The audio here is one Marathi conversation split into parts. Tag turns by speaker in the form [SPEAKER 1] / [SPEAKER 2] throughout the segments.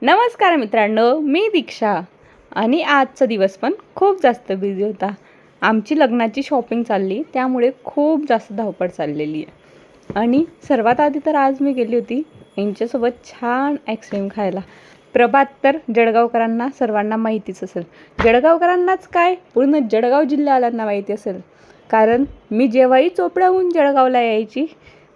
[SPEAKER 1] नमस्कार मित्रांनो, मी दीक्षा आणि आजचा दिवस पण खूप जास्त बिझी होता. आमची लग्नाची शॉपिंग चालली, त्यामुळे खूप जास्त धावपळ चाललेली आहे. आणि सर्वात आधी तर आज मी गेली होती यांच्यासोबत छान आईस्क्रीम खायला. प्रभात तर जळगावकरांना सर्वांना माहितीच असेल. जळगावकरांनाच काय, पूर्ण जळगाव जिल्ह्यावाल्यांना माहिती असेल. कारण मी जेव्हाही चोपड्याहून जळगावला यायची,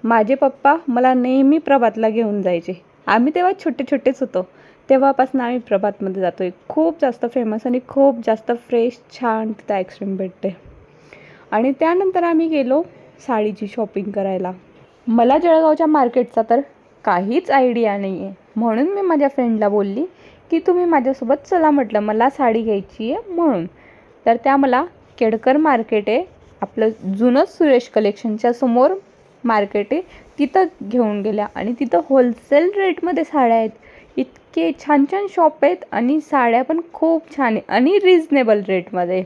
[SPEAKER 1] माझे पप्पा मला नेहमी प्रभातला घेऊन जायचे. आम्ही तेव्हा छोटे छोटेच होतो. तेव्हापासून आम्ही प्रभातमध्ये जातो आहे. खूप जास्त फेमस आणि खूप जास्त फ्रेश छान तिथं आईस्क्रीम भेटते. आणि त्यानंतर आम्ही गेलो साडीची शॉपिंग करायला. मला जळगावच्या मार्केटचा तर काहीच आयडिया नाही आहे, म्हणून मी माझ्या फ्रेंडला बोलली की तुम्ही माझ्यासोबत चला. म्हटलं मला साडी घ्यायची आहे म्हणून. तर त्या मला केडकर मार्केट आहे आपलं जुनंच सुरेश कलेक्शनच्या समोर मार्केट आहे, तिथं घेऊन गेल्या. आणि तिथं होलसेल रेटमध्ये साड्या आहेत. इतके छान छान शॉप आहेत आणि साड्या पण खूप छान आहे आणि रिजनेबल रेटमध्ये.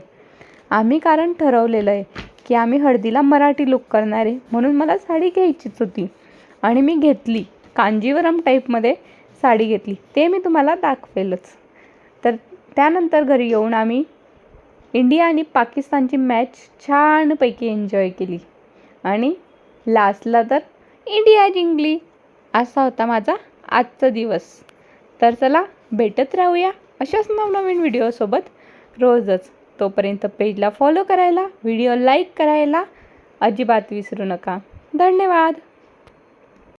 [SPEAKER 1] आम्ही कारण ठरवलेलं आहे की आम्ही हळदीला मराठी लुक करणार आहे, म्हणून मला साडी घ्यायचीच होती. आणि मी घेतली, कांजीवरम टाईपमध्ये साडी घेतली, ते मी तुम्हाला दाखवेलच. तर त्यानंतर घरी येऊन आम्ही इंडिया आणि पाकिस्तानची मॅच छानपैकी एन्जॉय केली आणि लास्टला तर इंडिया जिंकली. असा होता माझा आजचा दिवस. तर चला, भेटत राहूया अशाच नवनवीन व्हिडिओसोबत रोजच. तोपर्यंत पेजला फॉलो करायला, व्हिडिओ लाईक करायला अजिबात विसरू नका. धन्यवाद.